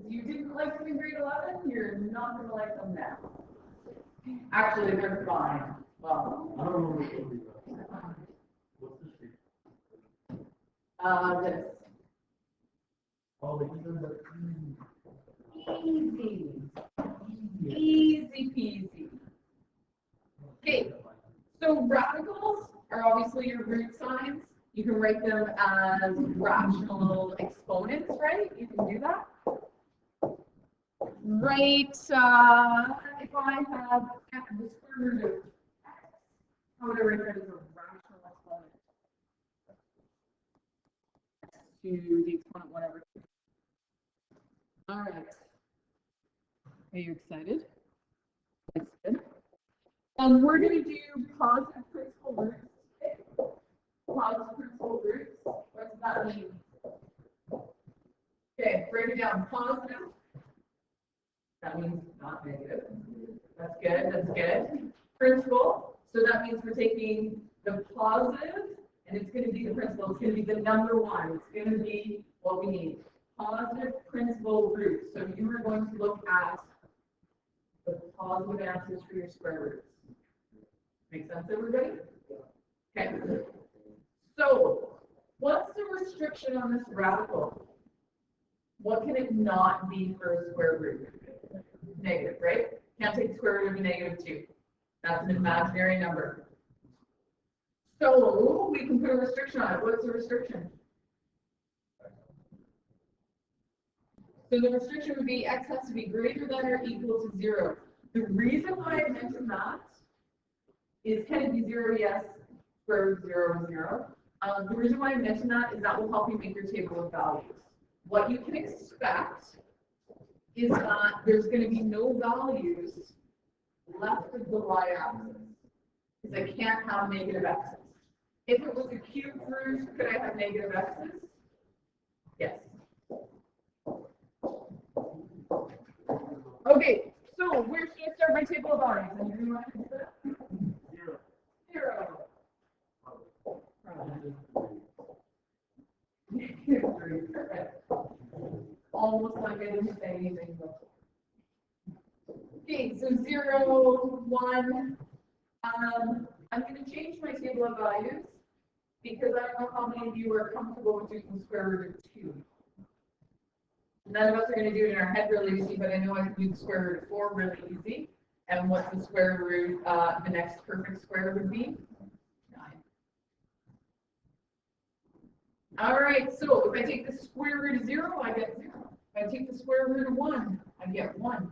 You didn't like them in grade 11, you're not going to like them now. Actually, they're fine. Well, I don't know what to do. What's the shape? this. Oh, they can do Easy. Easy peasy. Okay, so radicals are obviously your root signs. You can write them as rational exponents, right? You can do that. Right, if I have the square root of x, how would I write that as a rational exponent? To the exponent, whatever. All right. Are you excited? That's good. We're going to do positive principal roots. Positive principal roots. What does that mean? Okay, break it down. Positive. That means not negative. That's good. That's good. Principal. So that means we're taking the positive, and it's going to be the principal. It's going to be the number one. It's going to be what we need. Positive principal roots. So you are going to look at the positive answers for your square roots. Make sense, everybody? Okay. So, what's the restriction on this radical? What can it not be for a square root? Negative, right? Can't take the square root of a -2. That's an imaginary number. So, we can put a restriction on it. What's the restriction? So the restriction would be x has to be greater than or equal to 0. The reason why I mentioned that is, can it be 0? Yes. Square root of 0 is 0. The reason why I mentioned that is that will help you make your table of values. What you can expect is that there's going to be no values left of the y-axis, because I can't have negative x's. If it was a cube root, could I have negative x's? Yes. Okay, so where should I start my table of values? Anybody want to consider? 0. Perfect. Almost like I didn't say anything before. Okay, so 0, 1. I'm going to change my table of values because I don't know how many of you are comfortable with doing the square root of 2. None of us are going to do it in our head really easy, but I know I can do the square root of 4 really easy. And what's the square root, the next perfect square would be? 9. All right, so if I take the square root of 0, I get 0. If I take the square root of 1, I get 1.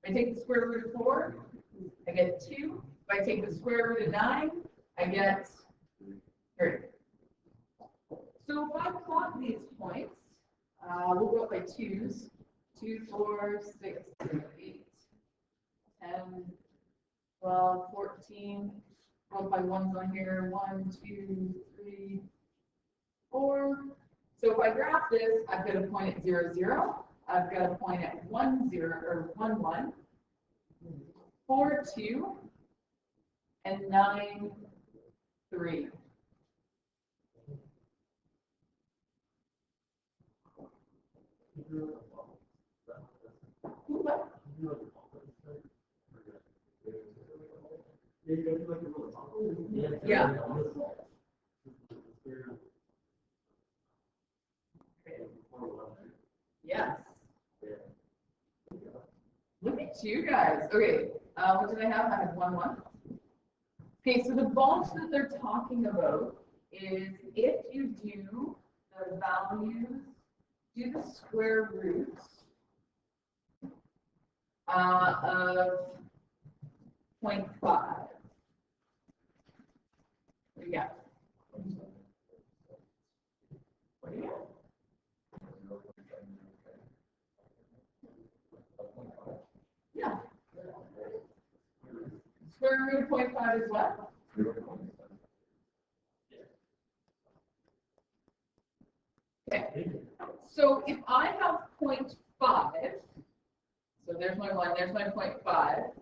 If I take the square root of 4, I get 2. If I take the square root of 9, I get 3. So if I plot these points, we'll go up by 2s. 2, 4, 6, 7, 8, 10, 12, 14. Go up by 1s on here. 1, 2, 3, 4. So if I graph this, I've got a point at 0, 0. I've got a point at 1, 0, or 1, 1. 4, 2, and 9, 3. What? Yeah. Yes. Look at you guys. Okay. What did I have? I had 1, 1. Okay, so the bunch that they're talking about is if you do the values, do the square roots of 0.5. What do you got? What do you got? Yeah. Square root of 0.5 is what? Okay. So if I have 0.5, so there's my 1, there's my 0.5,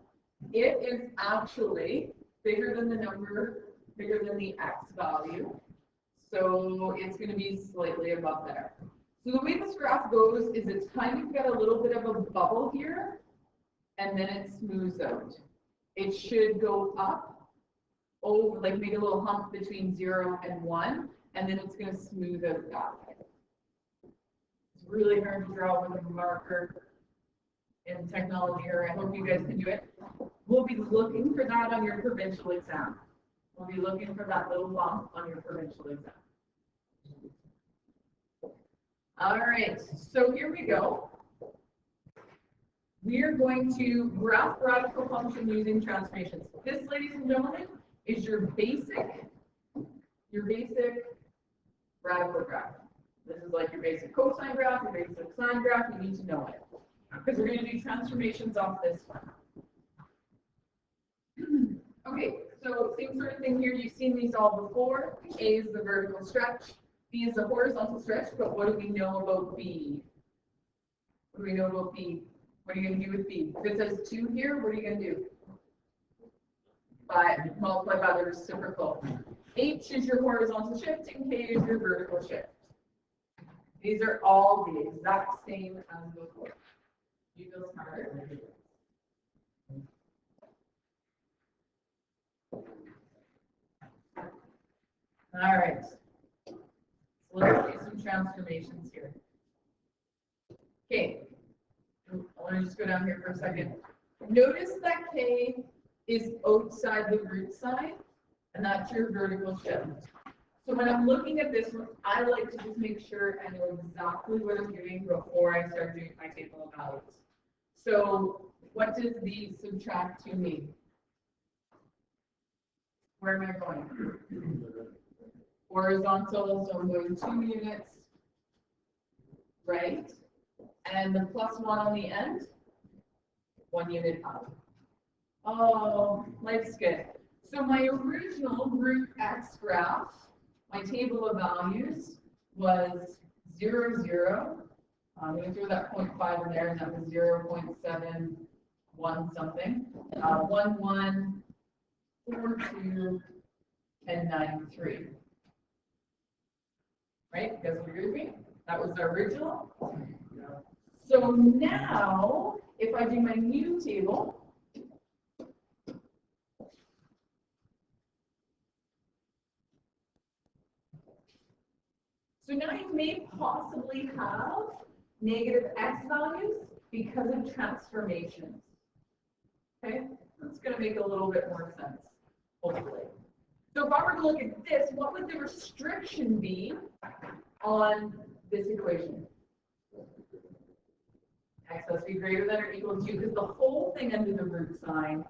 it is actually bigger than the number, bigger than the x value. So it's going to be slightly above there. So the way this graph goes is it's kind of got a little bit of a bubble here, and then it smooths out. It should go up, over, like make a little hump between 0 and 1, and then it's going to smooth out that way. It's really hard to draw with a marker in technology here. I hope you guys can do it. We'll be looking for that on your provincial exam. We'll be looking for that little bump on your provincial exam. All right, so here we go. We are going to graph radical function using transformations. This, ladies and gentlemen, is your basic radical graph. This is like your basic cosine graph, your basic sine graph. You need to know it because we're going to do transformations off this one. Okay, so same sort of thing here. You've seen these all before. A is the vertical stretch. B is the horizontal stretch, but what do we know about B? What do we know about B? What are you going to do with B? If it says 2 here, what are you going to do? Multiply by the reciprocal. H is your horizontal shift, and K is your vertical shift. These are all the exact same as before. You feel smarter? All right. So let's do some transformations here. Okay. I want to just go down here for a second. Notice that K is outside the root sign, and that's your vertical shift. So when I'm looking at this one, I like to just make sure I know exactly what I'm doing before I start doing my table of values. So what does the subtract 2 mean? Where am I going? Horizontal, so I'm going 2 units, right? And the plus 1 on the end, 1 unit up. Oh, life's good. So my original root x graph, my table of values was 0, 0. I'm going to throw that 0.5 in there, and that was 0.71 something. 1, 1, 4, 2, and 9, 3. Right? You guys agree with me? That was the original. So now, if I do my new table, so now you may possibly have negative x values because of transformations. Okay? That's going to make a little bit more sense, hopefully. So if I were to look at this, what would the restriction be on this equation? X has to be greater than or equal to, because the whole thing under the root sign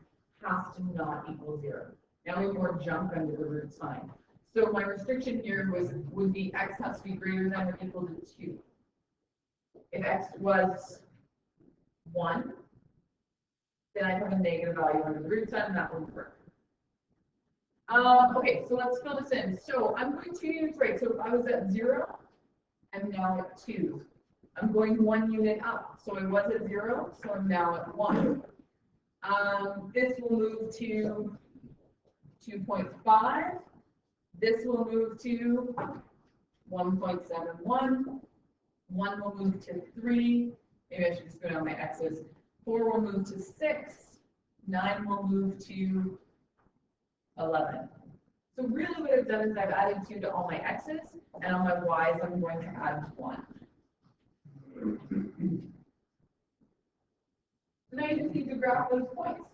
has to not equal 0. Now we have more junk under the root sign. So my restriction here would be x has to be greater than or equal to 2. If x was 1, then I have a negative value under the root sign, and that wouldn't work. Okay, so let's fill this in. So I'm going 2 units right. So if I was at 0, I'm now at 2. I'm going 1 unit up. So I was at 0, so I'm now at 1. This will move to 2.5. This will move to 1.71. 1 will move to 3. Maybe I should just go down my x's. 4 will move to 6. 9 will move to 11. So really what I've done is I've added 2 to all my x's, and on my y's I'm going to add 1. So now you just need to graph those points.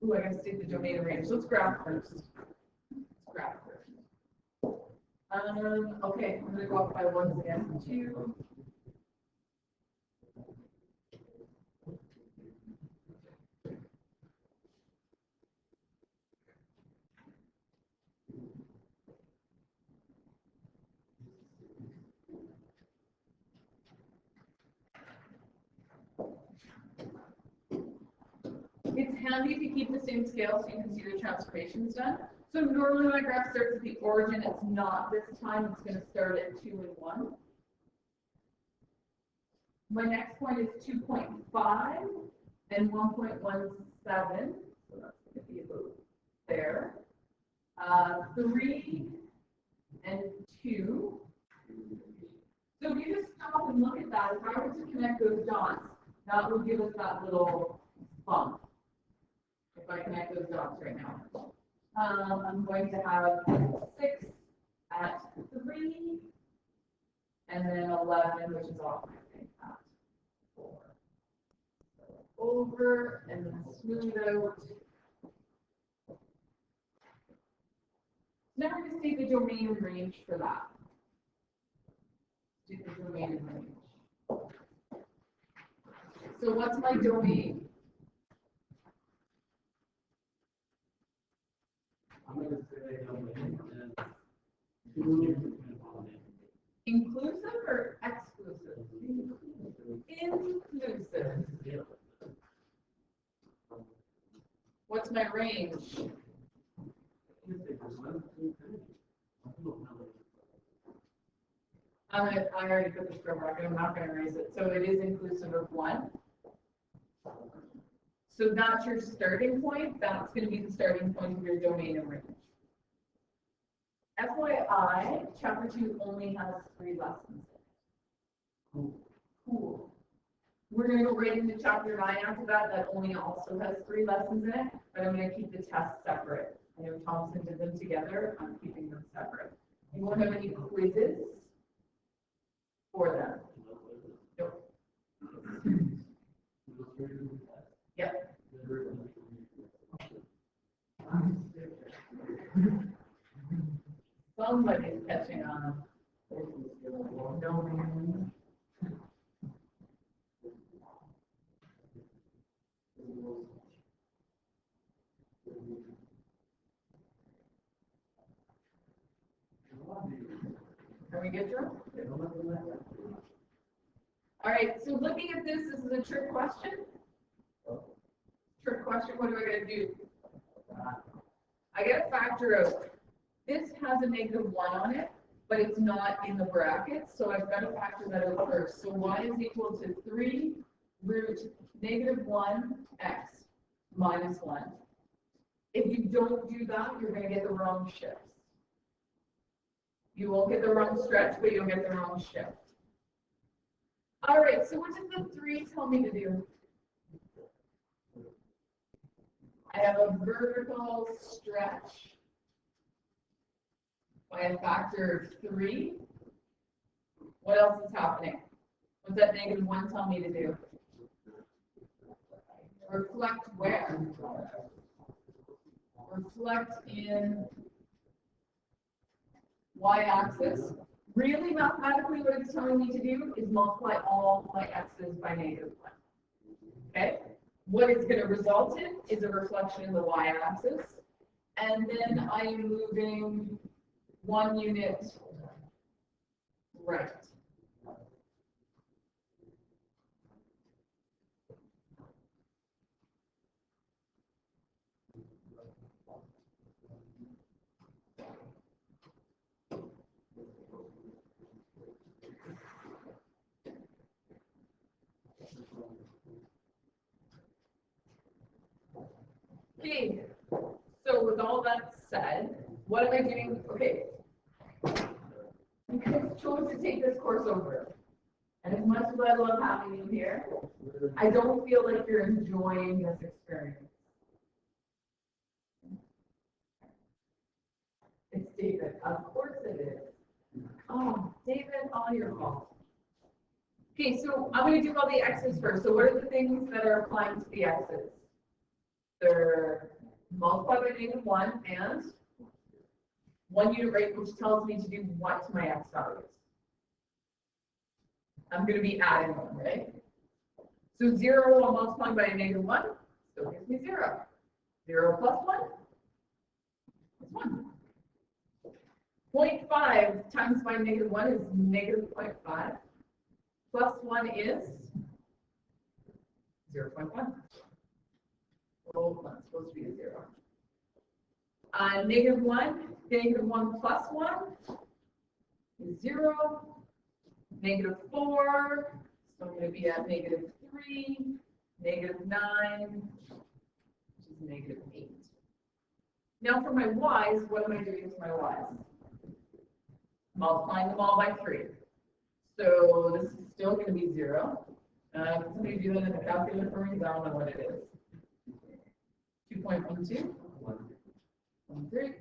Ooh, I gotta state the domain and range. Let's graph first. Okay, I'm gonna go up by 1 again. 2. It's handy if you keep the same scale so you can see the transformations done. So normally when my graph starts at the origin, it's not this time. It's going to start at 2 and 1. My next point is 2.5 and 1.17. So that's going to be about there. 3 and 2. So if you just stop and look at that, if I were to connect those dots, that would give us that little bump. If I connect those dots right now. I'm going to have 6 at 3, and then 11, which is off my thing, at 4. Over, and then smooth out. Now we're going to see the domain range for that. Do the domain range. So what's my domain? I'm going to say domain and Inclusive or exclusive? Inclusive. What's my range? I already put the square bracket, I'm not going to erase it. So it is inclusive of 1. So that's your starting point. That's going to be the starting point of your domain and range. FYI, chapter 2 only has 3 lessons in it. Cool. We're going to go right into chapter 9 after that. That only also has 3 lessons in it, but I'm going to keep the tests separate. I know Thompson did them together. I'm keeping them separate. You won't have any quizzes for them. Nope. Yep. Somebody's catching on. No, man. Can we get through? All right, so looking at this is a trick question. Trick question, what do I gotta do? I gotta factor out. This has a -1 on it, but it's not in the brackets, so I've got to factor that out first. So y is equal to 3 root -1 x minus 1. If you don't do that, you're going to get the wrong shifts. You won't get the wrong stretch, but you'll get the wrong shift. All right, so what does the 3 tell me to do? I have a vertical stretch by a factor of 3. What else is happening? What's that -1 tell me to do? Reflect where? Reflect in y-axis. Really, mathematically, what it's telling me to do is multiply all my x's by -1. Okay? What it's going to result in is a reflection in the y-axis. And then I am moving 1 unit right. Okay, so with all that said, what am I doing? Okay, you guys chose to take this course over. And as much as I love having you here, I don't feel like you're enjoying this experience. It's David. Of course it is. Oh, David, all your fault. Okay, so I'm going to do all the x's first. So what are the things that are applying to the x's? They're multiplied by -1 and 1 unit right, which tells me to do what to my x values. I'm going to be adding them, right? So 0 while multiplying by -1 still gives me 0. 0 plus 1 is 1. 0.5 times by -1 is -0.5. Plus 1 is 0.1. Well, that's supposed to be a 0. -1 plus 1 is 0. -4, so I'm going to be at -3, -9, which is -8. Now for my y's, what am I doing to my y's? Multiplying them all by 3. So this is still going to be 0. Can somebody do that in the calculator for me? 'Cause I don't know what it is. 2.12. 13.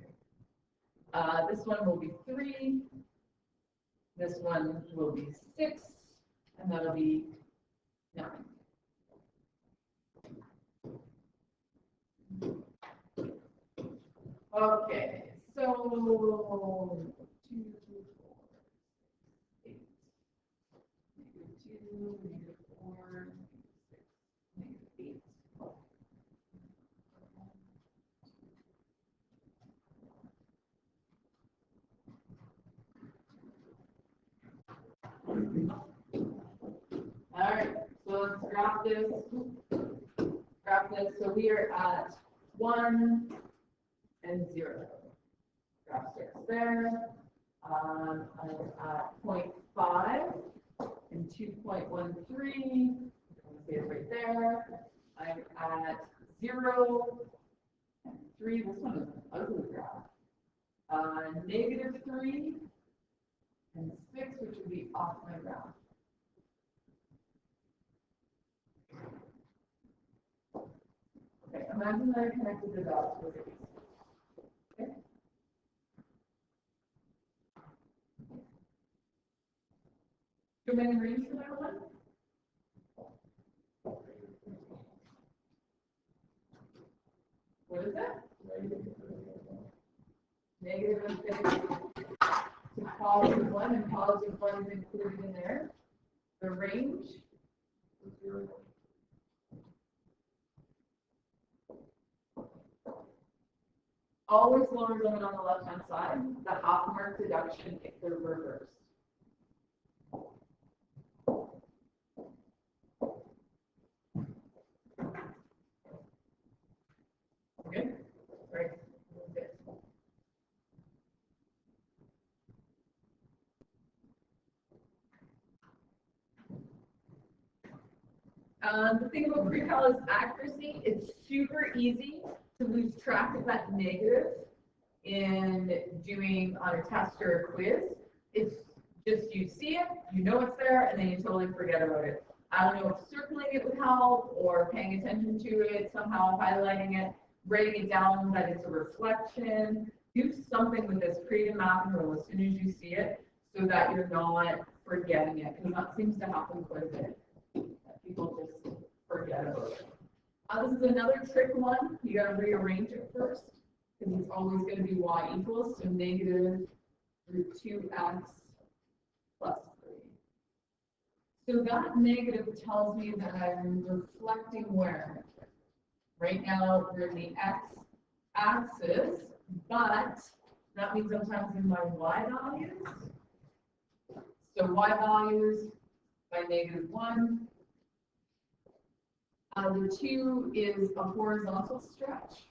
This one will be 3. This one will be 6. And that'll be 9. Okay, so 2, 4, 8, -2, -4, -6, -8. All right, so let's graph this. So we are at 1 and 0. Graph starts there. I'm at 0.5 and 2.13. See it right there. I'm at 0 and 3. This one is an ugly graph. -3 and 6, which would be off my graph. Okay, imagine that I connected the dots with these. Okay. Too many rings for that one? What is that? Negative infinity to +1, and +1 is included in there. The range. Always lower limit on the left-hand side. The half mark deduction if they're reversed. Okay, right. The thing about pre-cal is accuracy. It's super easy to lose track of that negative in doing on a test or a quiz. It's just you see it, you know it's there, and then you totally forget about it. I don't know if circling it would help or paying attention to it, somehow highlighting it, writing it down that it's a reflection. Do something with this, create a mapping rule as soon as you see it so that you're not forgetting it, because that seems to happen quite a bit. People just forget about it. This is another trick one. You got to rearrange it first because it's always going to be y equals, so -√2x plus 3. So that negative tells me that I'm reflecting where? Right now we're in the x-axis, but that means I'm times my y values. So y values by -1. The 2 is a horizontal stretch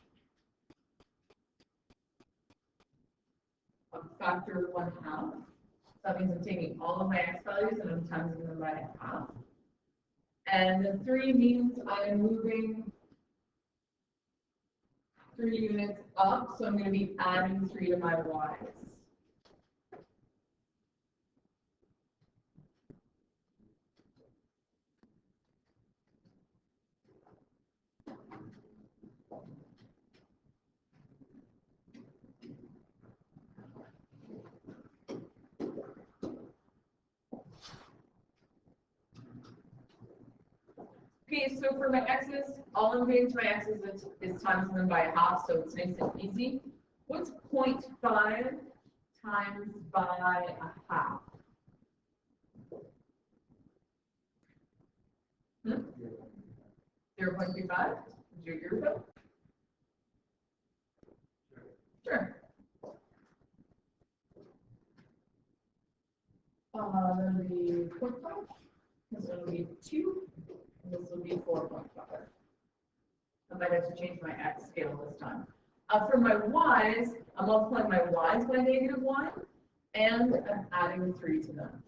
of factor 1/2. That means I'm taking all of my x values and I'm timing them by half. And the 3 means I'm moving 3 units up, so I'm going to be adding 3 to my y's. Okay, so for my x's, all I'm getting to my x's is times them by half, so it's nice and easy. What's 0.5 times by a half? 0.25? Would you agree with that? Sure. That'll be 0.5. This one will be 2. And this will be 4.5. I might have to change my x scale this time. For my y's, I'm multiplying my y's by -1, and I'm adding 3 to them.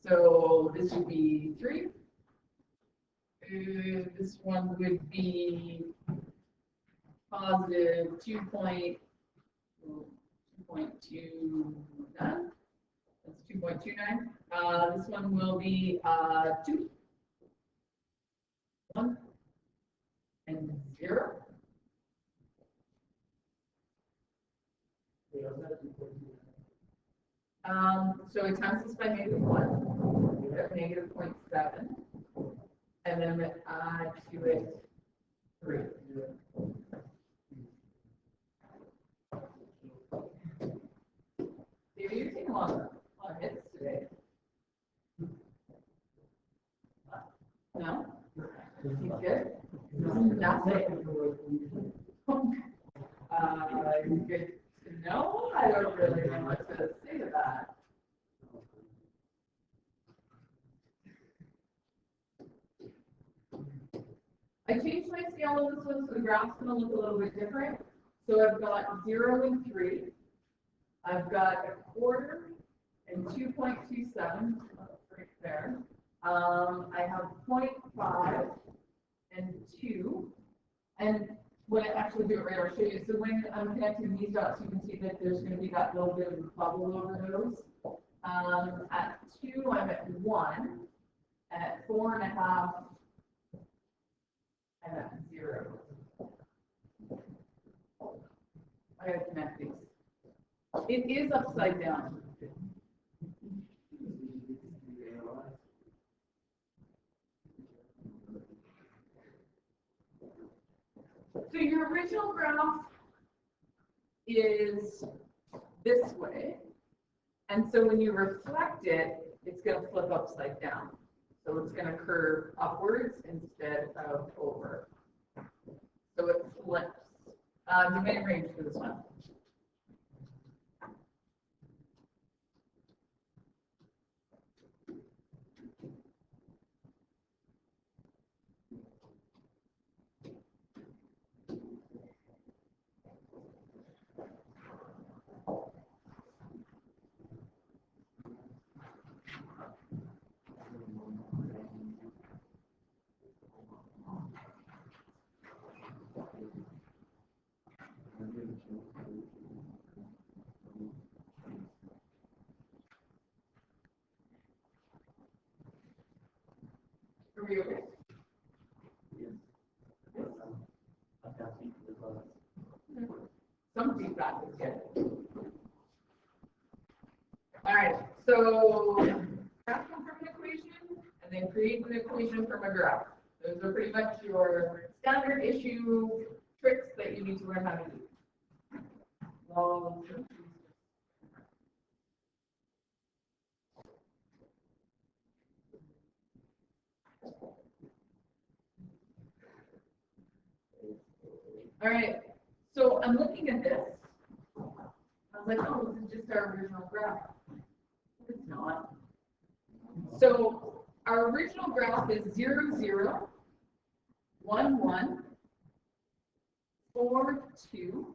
So this would be 3. This one would be positive 2.29. That's 2.29. This one will be 2, 1, and 0. So it times this by -1, we have -0.7, and then we add to it 3. You're taking a lot of hits today. No? He's good? Nothing. Good to know. I don't really know what to say to that. I changed my scale on this one, so the graph's going to look a little bit different. So I've got 0 and 3. I've got 1/4 and 2.27 right there. I have 0.5 and 2. And when I actually do it right, I'll show you. So when I'm connecting these dots, you can see that there's going to be that little bit of a bubble over those. At 2, I'm at 1. At 4.5, I'm at 0. I gotta connect these. It is upside down. So your original graph is this way. And so when you reflect it, it's going to flip upside down. So it's going to curve upwards instead of over. So it flips. Domain range for this one. Are we okay? Some feedback is good. All right, so graph them from an equation, and then create an equation from a graph. Those are pretty much your standard issue tricks that you need to learn how to do. All right, so I'm looking at this. I was like, oh, this is just our original graph. It's not. So our original graph is 0, 0, 1, 1, 4, 2.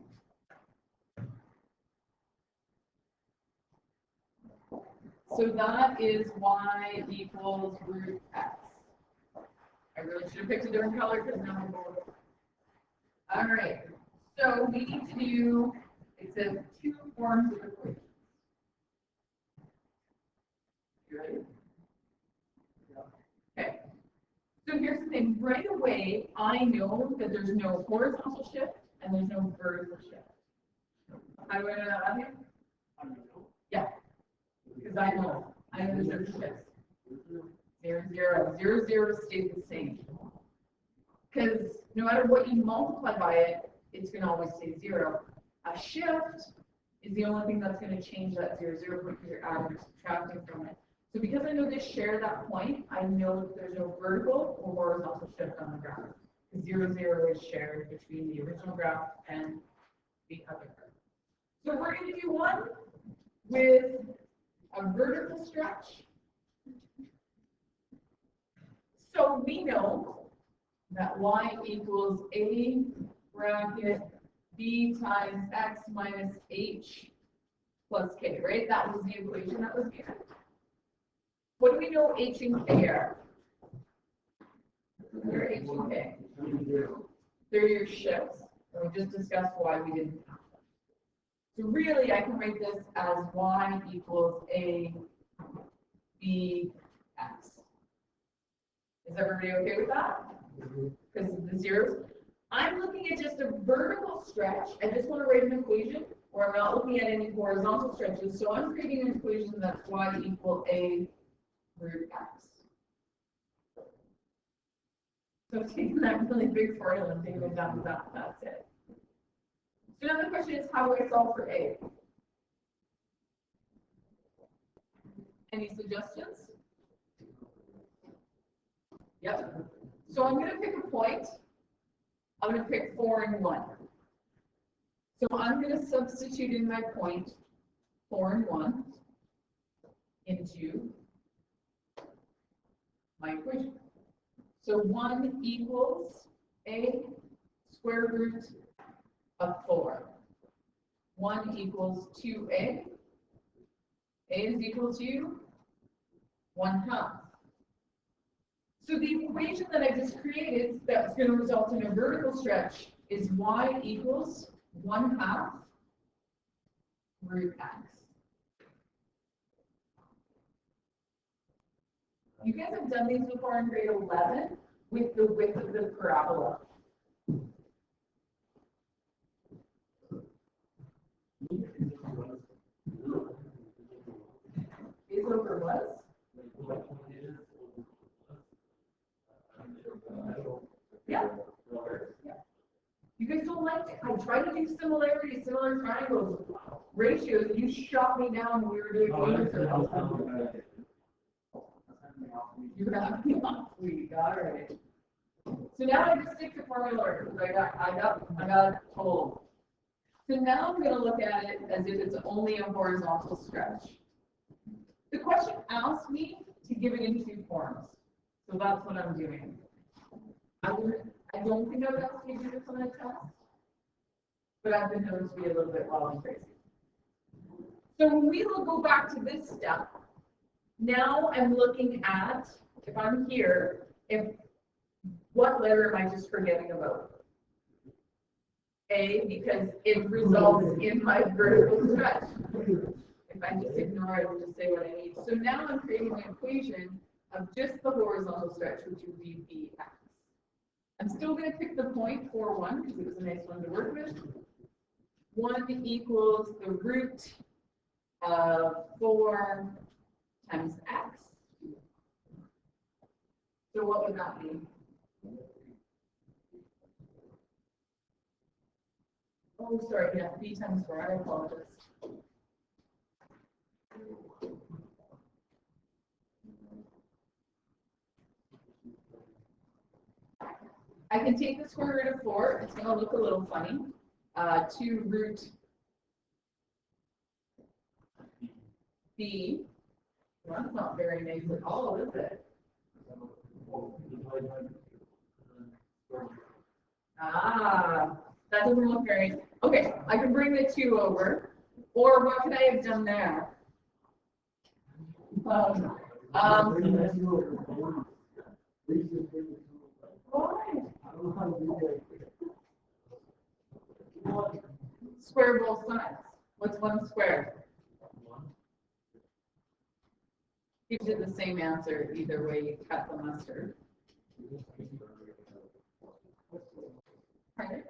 So that is y equals root x. I really should have picked a different color because now I'm bored. All right, so we need to do, it says 2 forms of equations. You ready? Okay. So here's the thing. Right away, I know that there's no horizontal shift and there's no vertical shift. How do I know that, Matthew? Yeah. Because I know there's no shifts. 0, 0, 0, 0 stays the same. Because no matter what you multiply by it, it's going to always stay 0. A shift is the only thing that's going to change that 0, 0 point because you're adding or subtracting from it. So because I know they share that point, I know that there's no vertical or horizontal shift on the graph. 0, 0 is shared between the original graph and the other graph. So we're going to do one with a vertical stretch. So we know that y equals a bracket b times x minus h plus k, right? That was the equation that was given. What do we know h and k are? They're h and k. They're your shifts. And we just discussed why we didn't have them. So really, I can write this as y equals a b x. Is everybody okay with that? Because of the zeros. I'm looking at just a vertical stretch. I just want to write an equation, or I'm not looking at any horizontal stretches. So I'm creating an equation that's y equal a root x. So taking that really big formula and taking it down to that, that's it. So now the question is, how do I solve for a? Any suggestions? Yep. So I'm going to pick a point. I'm going to pick 4 and 1. So I'm going to substitute in my point 4 and 1 into my equation. So 1 equals a square root of 4. 1 equals 2a. A is equal to 1/2. So the equation that I just created that's going to result in a vertical stretch is y equals 1/2 root x. You guys have done these before in grade 11 with the width of the parabola. Is over was? Yeah. You guys don't like it. I try to do similarities, similar triangles, ratios. You shot me down when we were doing you have me off week. All right. So now I just stick to formula because I got told. So now I'm going to look at it as if it's only a horizontal stretch. The question asks me to give it in 2 forms. So that's what I'm doing. I don't think I would ask you to do this on a test, but I've been known to be a little bit wild and crazy. So when we will go back to this step, now I'm looking at, if I'm here, what letter am I just forgetting about? A, because it results in my vertical stretch. If I just ignore it, I'll just say what I need. So now I'm creating an equation of just the horizontal stretch, which would be bx. I'm still going to pick the point 4, 1, because it was a nice one to work with. 1 equals the root of 4 times x. So what would that be? Oh, sorry, yeah, b times 4, I apologize. I can take the square root of 4, it's going to look a little funny, 2 root b. Well, that's not very nice at all, is it? Ah, that doesn't look very nice. Okay, I can bring the 2 over, or what could I have done there? Why? Square both sides. What's 1 squared? Gives you the same answer either way you cut the mustard. Pardon?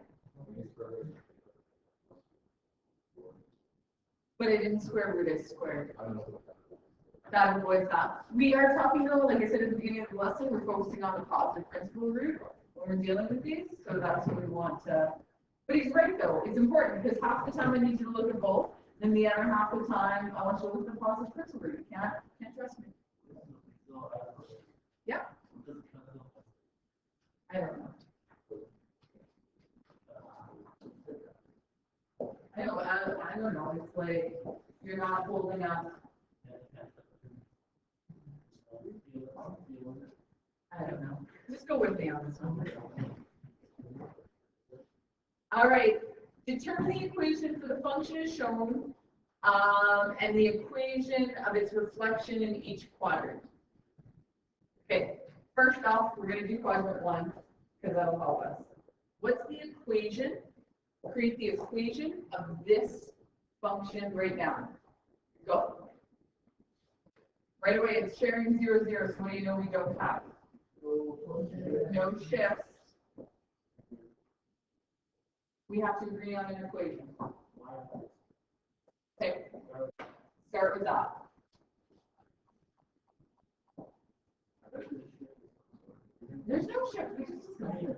But I didn't square root it squared. That avoids that. We are talking though, like I said at the beginning of the lesson, we're focusing on the positive principal root when we're dealing with these, so that's what we want to. But he's right though, it's important because half the time I need you to look at both, and the other half the time I want you to look at the positive principal root. You can't trust me. Yeah. I don't know. I don't know. It's like you're not holding up. I don't know. Just go with me on this one. All right. Determine the equation for the function as shown, and the equation of its reflection in each quadrant. Okay. First off, we're going to do quadrant 1 because that'll help us. What's the equation? Create the equation of this function right now. Go. Right away, it's sharing 0, 0, so what do you know we don't have? No shifts. We have to agree on an equation. Okay, start with that. There's no shift, we just discussed this.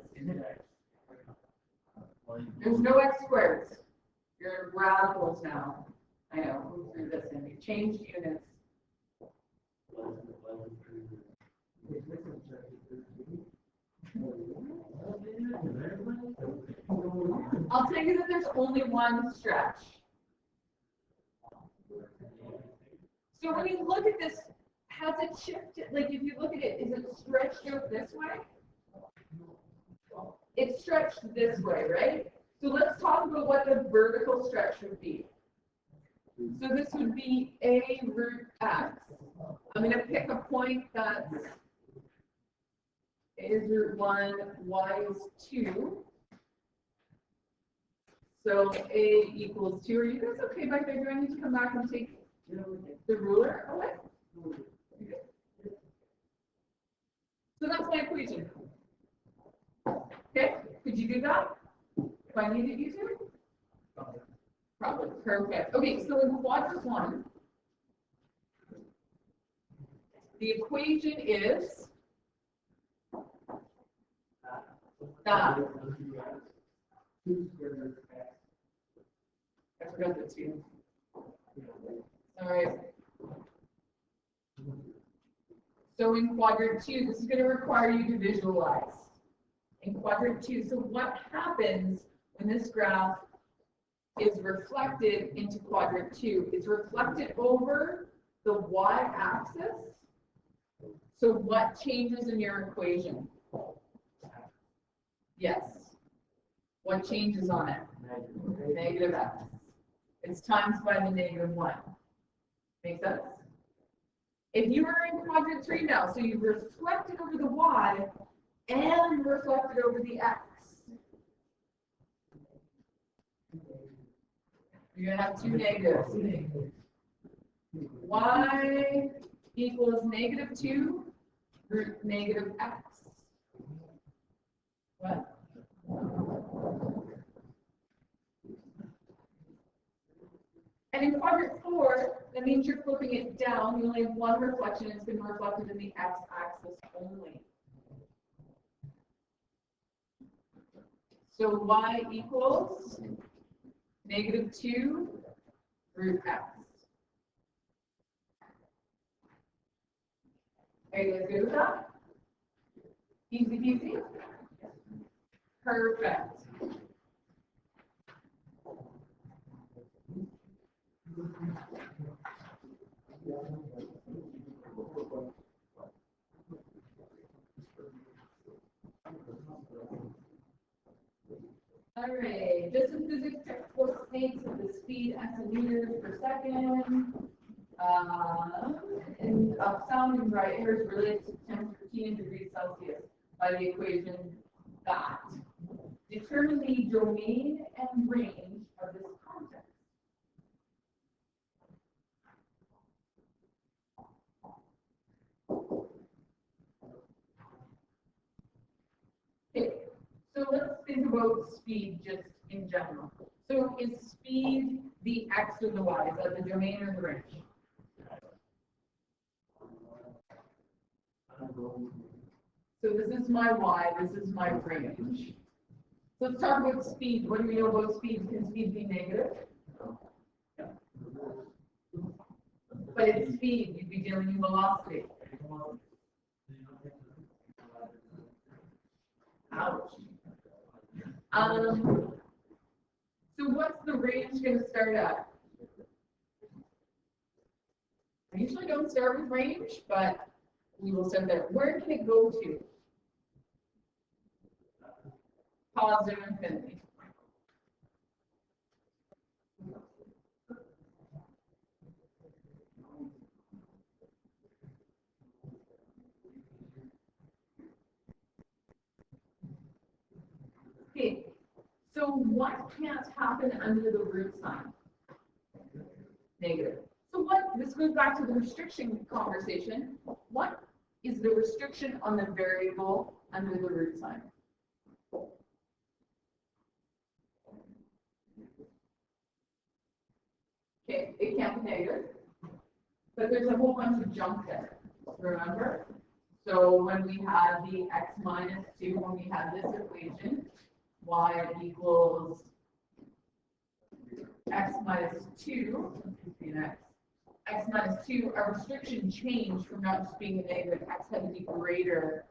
There's no x squared. You're in radicals now. I know, move through this and you changed units. I'll tell you that there's only one stretch. So when you look at this, has it shifted? Like if you look at it, is it stretched out this way? It's stretched this way, right? So let's talk about what the vertical stretch would be. So this would be a root x. I'm going to pick a point that's a is root 1, y is 2. So a equals 2. Are you guys okay back there? Do I need to come back and take the ruler away? So that's my equation. Okay, could you do that? If I needed you to? Probably. Perfect. Okay, so in quadrant 1, the equation is that. I forgot the 2. Sorry. So in quadrant 2, this is going to require you to visualize. In quadrant 2, so what happens when this graph is reflected into quadrant 2? It's reflected over the y-axis. So what changes in your equation? Yes. What changes on it? Negative x. It's times by the negative 1. Make sense? If you are in quadrant 3 now, so you've reflected over the y and reflected over the x. You're going to have 2 negatives. Y equals negative 2 root negative x. What? And in quadrant 4, that means you're flipping it down. You only have one reflection. It's been reflected in the x-axis only. So y equals negative 2 root x. Are you guys good with that? Easy peasy? Perfect. All right, just in physics textbook states that the speed x in meters per second and of sound and dry air is related to temperature T in degrees Celsius by the equation that determine the domain and range of this context. Okay, so let's think about speed just in general. So is speed the x or the y? Is that the domain or the range? So this is my y, this is my range. So let's talk about speed. What do we know about speed? Can speed be negative? No. But it's speed, you'd be dealing with velocity. Ouch. So what's the range going to start at? I usually don't start with range, but we will start there. Where can it go to? Positive infinity. Okay, so what can't happen under the root sign? negative. So this goes back to the restriction conversation. What is the restriction on the variable under the root sign? Okay, it can't be negative, but there's a whole bunch of junk there, remember? So when we had the x minus 2, when we had this equation, y equals x minus 2, x minus 2, our restriction changed from not just being a negative, x had to be greater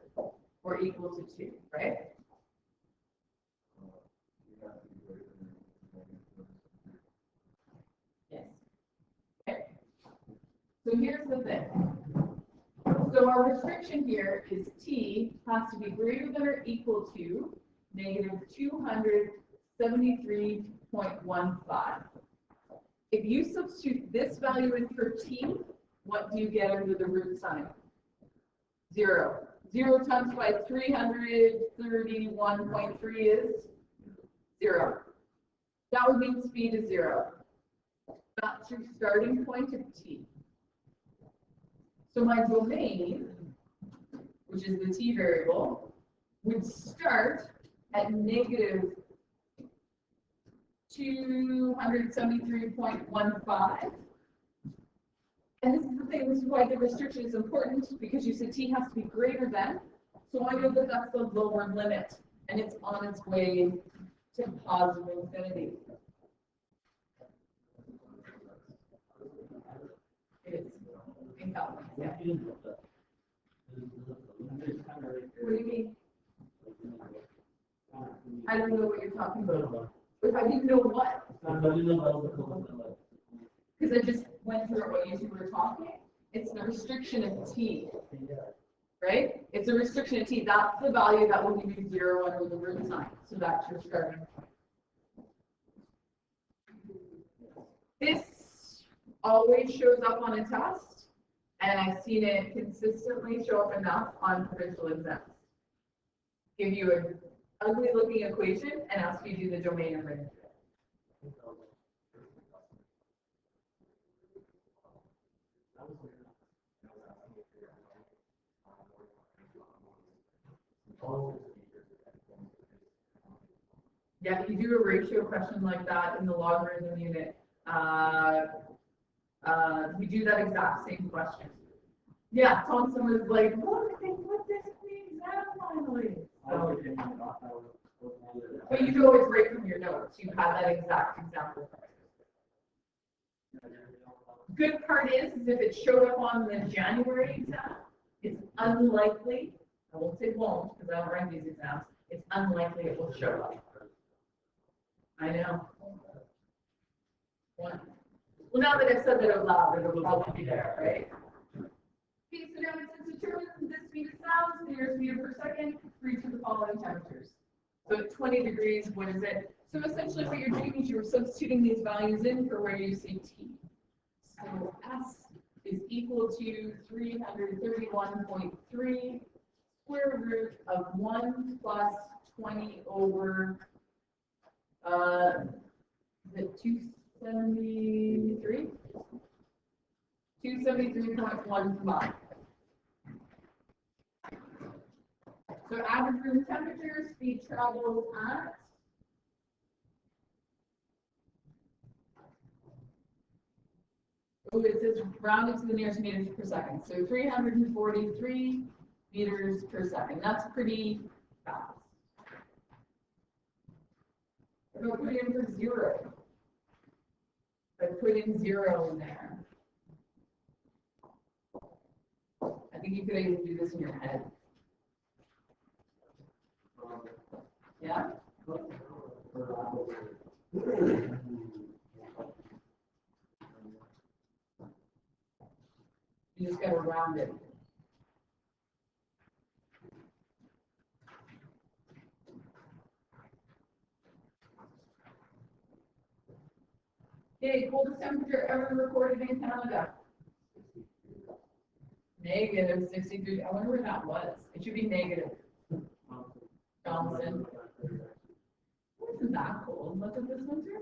or equal to 2, right? Yes. Okay. So here's the thing. So our restriction here is t has to be greater than or equal to negative 273.15. If you substitute this value in for t, what do you get under the root sign? 0. 0 times by 331.3 is 0. That would mean speed is 0. That's your starting point of t. So my domain, which is the t variable, would start at negative 273.15. And this is the thing, this is why the restriction is important, because you said t has to be greater than. So I know that that's the lower limit, and it's on its way to positive infinity. It is. In Kelvin, yeah. What do you mean? I don't know what you're talking about. If I didn't know what? Because I just went through what you two were talking. It's the restriction of t, right? It's a restriction of t. That's the value that will give you 0 under the root sign. So that's your starting point. This always shows up on a test, and I've seen it consistently show up enough on provincial exams. Give you an ugly looking equation and ask you to do the domain and range. Yeah, if you do a ratio question like that in the logarithm unit, we do that exact same question. Yeah, Thompson was like, look, they put this in the exam finally. But you know it's right from your notes. You have that exact example. Good part is if it showed up on the January exam, it's unlikely, I won't say won't, because I don't write these exams, it's unlikely it will show up. I know. One. Well, now that I've said that out loud, it'll probably be there, right? Okay, so now it's determined this speed of sound, meters per second, for each of the following temperatures. So at 20 degrees, what is it? So essentially what you're doing is you're substituting these values in for where you see T. So S is equal to 331.3 square root of 1 plus 20 over the 273? 273.15. So average room temperature, speed travels at it says rounded to the nearest meters per second. So 343 meters per second. That's pretty fast. I'm going to put in for 0. I put in 0 in there. I think you could even do this in your head. Yeah? You just got to round it. Okay, coldest temperature ever recorded in Canada. Negative 63. I wonder where that was. It should be negative. Johnson. Isn't that cold? Look at this winter.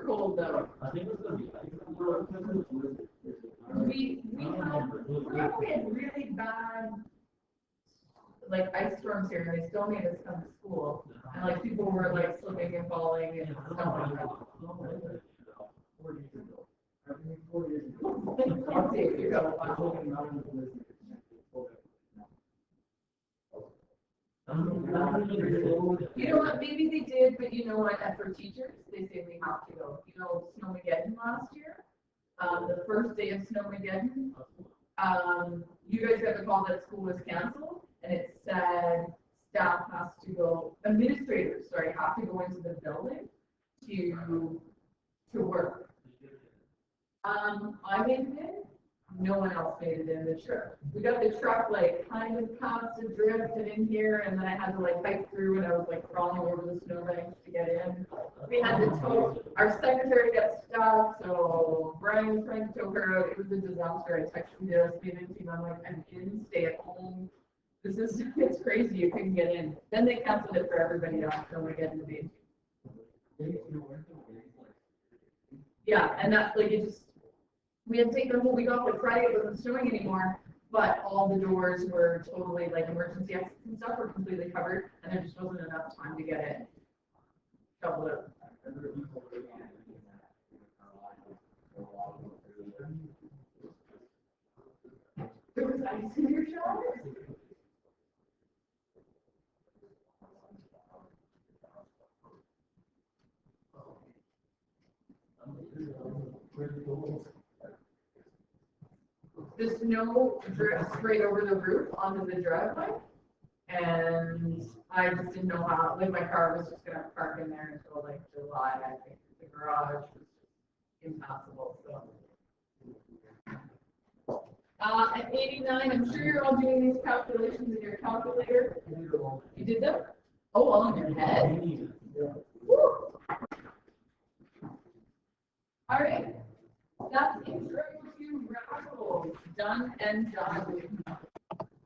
cold though. I think it's gonna be. We had really bad, like ice storms here, and they still made us come to school. And like people were like slipping and falling and stuff like that. 4 years ago. You know what, maybe they did, but you know what, and for teachers, they say we have to go. You know, Snowmageddon last year, the first day of Snowmageddon, you guys got the call that school was canceled, and it said staff has to go, administrators, sorry, have to go into the building to work. I made it in, no one else made it in the truck. We got the truck like kind of past the drift and in here, and then I had to like hike through, and I was like crawling over the snowbanks to get in. We had to tow, our secretary got stuck, so Brian was trying to tow her out. It was a disaster. I texted the student team, I'm like, I'm in, stay at home. This is, it's crazy, you couldn't get in. Then they canceled it for everybody else, so we get in the beach. Yeah, and that, like, it just, we had taken a whole week off, like Friday, it wasn't snowing anymore, but all the doors were totally, like, emergency exits and stuff were completely covered, and there just wasn't enough time to get it shoveled out. There was ice in your showers? The snow drifts straight over the roof onto the driveway, and I just didn't know how, like, my car was just gonna park in there until like July, I think. The garage was just impassable, so. At 89, I'm sure you're all doing these calculations in your calculator. You did them? Oh, all in your head? Woo. All right, that's intro to Raffles, done and done.